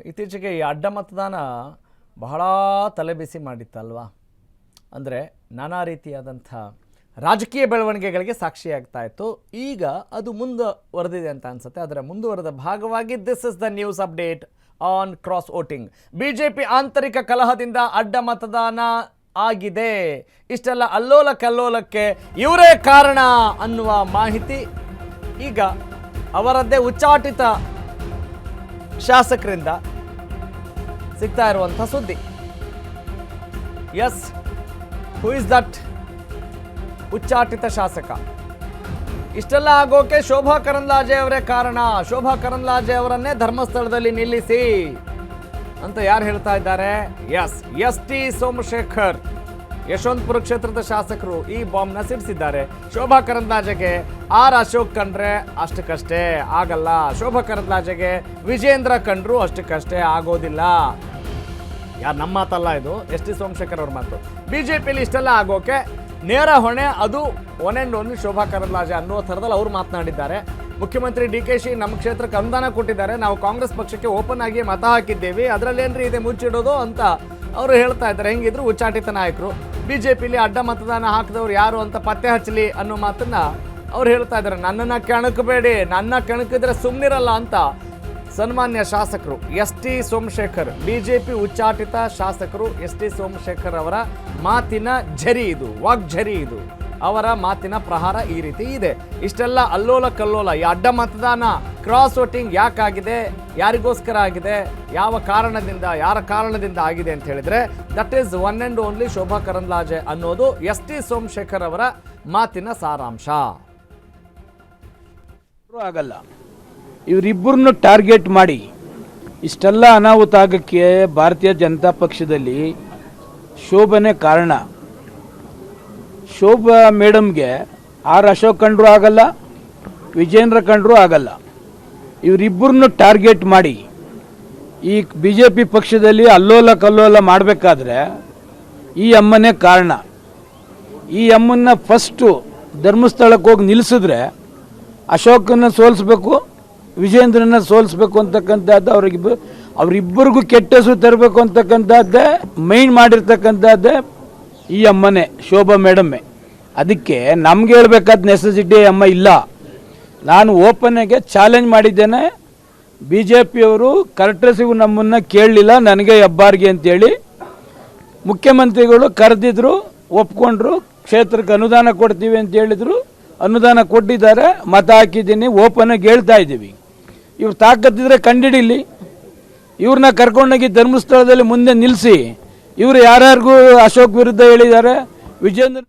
ಇತ್ತೀಚೆಗೆ ಈ ಅಡ್ಡ ಮತದಾನ ಬಹಳ ತಲೆಬಿಸಿ ಮಾಡಿತ್ತಲ್ವಾ. ಅಂದರೆ ನಾನಾ ರೀತಿಯಾದಂಥ ರಾಜಕೀಯ ಬೆಳವಣಿಗೆಗಳಿಗೆ ಸಾಕ್ಷಿಯಾಗ್ತಾ ಇತ್ತು. ಈಗ ಅದು ಮುಂದುವರೆದಿದೆ ಅಂತ ಅನ್ಸುತ್ತೆ. ಅದರ ಮುಂದುವರೆದ ಭಾಗವಾಗಿ this is the news update on cross voting. BJP ಆಂತರಿಕ ಕಲಹದಿಂದ ಅಡ್ಡ ಮತದಾನ ಆಗಿದೆ. ಇಷ್ಟೆಲ್ಲ ಅಲ್ಲೋಲ ಕಲ್ಲೋಲಕ್ಕೆ ಇವರೇ ಕಾರಣ ಅನ್ನುವ ಮಾಹಿತಿ ಈಗ ಅವರದ್ದೇ ಉಚ್ಚಾಟಿತ ಶಾಸಕರಿಂದ ಸಿಗ್ತಾ ಇರುವಂಥ ಸುದ್ದಿ. ಎಸ್, ಹೂ ಇಸ್ ದಟ್ ಉಚ್ಚಾಟಿತ ಶಾಸಕ? ಇಷ್ಟೆಲ್ಲ ಆಗೋಕೆ ಶೋಭಾ ಕರಂದ್ಲಾಜೆ ಅವರೇ ಕಾರಣ. ಶೋಭಾ ಕರಂದ್ಲಾಜೆ ಅವರನ್ನೇ ಧರ್ಮಸ್ಥಳದಲ್ಲಿ ನಿಲ್ಲಿಸಿ ಅಂತ ಯಾರು ಹೇಳ್ತಾ ಇದ್ದಾರೆ? ಎಸ್ ಟಿ ಸೋಮಶೇಖರ್, ಯಶವಂತಪುರ ಕ್ಷೇತ್ರದ ಶಾಸಕರು ಈ ಬಾಂಬ್ನ ಸಿಡಿಸಿದ್ದಾರೆ. ಶೋಭಾ ಕರಂದ್ಲಾಜೆಗೆ ಆರ್ ಅಶೋಕ್ ಕಂಡ್ರೆ ಅಷ್ಟಕ್ಕಷ್ಟೇ ಆಗಲ್ಲ. ಶೋಭಾ ಕರಂದ್ಲಾಜೆಗೆ ವಿಜೇಂದ್ರ ಕಂಡ್ರು ಅಷ್ಟಕ್ಕಷ್ಟೇ ಆಗೋದಿಲ್ಲ. ಯಾರು ನಮ್ಮ ಮಾತಲ್ಲ ಇದು, ಎಸ್ ಟಿ ಸೋಮಶೇಖರ್ ಅವ್ರ ಮಾತು. ಬಿಜೆಪಿಯಲ್ಲಿ ಇಷ್ಟೆಲ್ಲ ಆಗೋಕೆ ನೇರ ಹೊಣೆ ಅದು one and only Shobha Karandlaje ಅನ್ನೋ ಥರದಲ್ಲಿ ಅವರು ಮಾತನಾಡಿದ್ದಾರೆ. ಮುಖ್ಯಮಂತ್ರಿ DK ನಮ್ಮ ಕ್ಷೇತ್ರಕ್ಕೆ ಅನುದಾನ ಕೊಟ್ಟಿದ್ದಾರೆ, ನಾವು ಕಾಂಗ್ರೆಸ್ ಪಕ್ಷಕ್ಕೆ ಓಪನ್ ಆಗಿ ಮತ ಹಾಕಿದ್ದೇವೆ, ಅದರಲ್ಲೇನ್ರಿ ಇದೆ ಮುಚ್ಚಿಡೋದು ಅಂತ ಅವರು ಹೇಳ್ತಾ ಇದ್ದಾರೆ. ಹೆಂಗಿದ್ರು ಉಚ್ಚಾಟಿತ ನಾಯಕರು. ಬಿಜೆಪಿಲಿ ಅಡ್ಡ ಮತದಾನ ಹಾಕಿದವ್ರು ಯಾರು ಅಂತ ಪತ್ತೆ ಹಚ್ಚಲಿ ಅನ್ನೋ ಮಾತನ್ನ ಅವ್ರು ಹೇಳ್ತಾ ಇದ್ದಾರೆ. ನನ್ನನ್ನು ಕೆಣಕಬೇಡಿ, ನನ್ನ ಕೆಣಕಿದ್ರೆ ಸುಮ್ಮನಿರಲ್ಲ ಅಂತ ಸನ್ಮಾನ್ಯ ಶಾಸಕರು ಎಸ್ ಟಿ ಸೋಮಶೇಖರ್, ಬಿಜೆಪಿ ಉಚ್ಚಾಟಿತ ಶಾಸಕರು ಎಸ್ ಟಿ ಸೋಮಶೇಖರ್ ಅವರ ಮಾತಿನ ಝರಿ ಇದು, ವಾಗ್ಝರಿ ಇದು. ಅವರ ಮಾತಿನ ಪ್ರಹಾರ ಈ ರೀತಿ ಇದೆ. ಇಷ್ಟೆಲ್ಲ ಅಲ್ಲೋಲ ಕಲ್ಲೋಲ, ಈ ಅಡ್ಡ ಮತದಾನ ಕ್ರಾಸ್ ವೋಟಿಂಗ್ ಯಾಕಾಗಿದೆ, ಯಾರಿಗೋಸ್ಕರ ಆಗಿದೆ, ಯಾವ ಕಾರಣದಿಂದ, ಯಾರ ಕಾರಣದಿಂದ ಆಗಿದೆ ಅಂತ ಹೇಳಿದ್ರೆ that is one and only Shobha Karandlaje ಅನ್ನೋದು ಎಸ್ ಟಿ ಸೋಮಶೇಖರ್ ಅವರ ಮಾತಿನ ಸಾರಾಂಶ. ಆಗಲ್ಲ, ಇವರಿಬ್ಬರನ್ನು ಟಾರ್ಗೆಟ್ ಮಾಡಿ ಇಷ್ಟೆಲ್ಲ ಅನಾಹುತ ಆಗಕ್ಕೆ ಭಾರತೀಯ ಜನತಾ ಪಕ್ಷದಲ್ಲಿ ಶೋಭನೆ ಕಾರಣ. ಶೋಭಾ ಮೇಡಮ್ಗೆ ಆರ್ ಅಶೋಕ್ ಕಂಡ್ರು ಆಗಲ್ಲ, ವಿಜೇಂದ್ರ ಕಂಡ್ರು ಆಗಲ್ಲ. ಇವರಿಬ್ಬರನ್ನು ಟಾರ್ಗೆಟ್ ಮಾಡಿ ಈ BJP ಪಕ್ಷದಲ್ಲಿ ಅಲ್ಲೋಲ ಕಲ್ಲೋಲ ಮಾಡಬೇಕಾದ್ರೆ ಈ ಅಮ್ಮನೇ ಕಾರಣ. ಈ ಅಮ್ಮನ್ನ ಫಸ್ಟು ಧರ್ಮಸ್ಥಳಕ್ಕೆ ಹೋಗಿ ನಿಲ್ಲಿಸಿದ್ರೆ ಅಶೋಕನ್ನ ಸೋಲಿಸ್ಬೇಕು, ವಿಜೇಂದ್ರನ ಸೋಲಿಸ್ಬೇಕು ಅಂತಕ್ಕಂಥದ್ದು ಅವರಿಬ್ಬರಿಗೂ ಕೆಟ್ಟ ಹೆಸರು ತರಬೇಕು ಅಂತಕ್ಕಂಥದ್ದೇ ಮೈಂಡ್ ಮಾಡಿರ್ತಕ್ಕಂಥದ್ದೇ ಈ ಅಮ್ಮನೇ, ಶೋಭಾ ಮೇಡಮ್ಮೆ. ಅದಕ್ಕೆ ನಮ್ಗೆ ಹೇಳ್ಬೇಕಾದ ನೆಸೆಸಿಟಿ ಅಮ್ಮ ಇಲ್ಲ. ನಾನು ಓಪನ್ಗೆ ಚಾಲೆಂಜ್ ಮಾಡಿದ್ದೇನೆ, BJPಯವರು ಕರೆಕ್ಟರ್ಸಿಗೂ ನಮ್ಮನ್ನು ಕೇಳಲಿಲ್ಲ, ನನಗೆ ಹೆಬ್ಬಾರ್ಗೆ ಅಂತೇಳಿ ಮುಖ್ಯಮಂತ್ರಿಗಳು ಕರೆದಿದ್ರು, ಒಪ್ಕೊಂಡ್ರು, ಕ್ಷೇತ್ರಕ್ಕೆ ಅನುದಾನ ಕೊಡ್ತೀವಿ ಅಂತ ಹೇಳಿದ್ರು, ಅನುದಾನ ಕೊಟ್ಟಿದ್ದಾರೆ, ಮತ ಹಾಕಿದ್ದೀನಿ, ಓಪನಾಗಿ ಹೇಳ್ತಾ ಇದ್ದೀವಿ. ಇವ್ರು ತಾಕತ್ತಿದ್ರೆ ಕಂಡಿಡಿಲಿ, ಇವ್ರನ್ನ ಕರ್ಕೊಂಡೋಗಿ ಧರ್ಮಸ್ಥಳದಲ್ಲಿ ಮುಂದೆ ನಿಲ್ಲಿಸಿ. ಇವರು ಯಾರ್ಯಾರಿಗೂ ಅಶೋಕ್ ವಿರುದ್ಧ ಹೇಳಿದ್ದಾರೆ, ವಿಜೇಂದ್ರ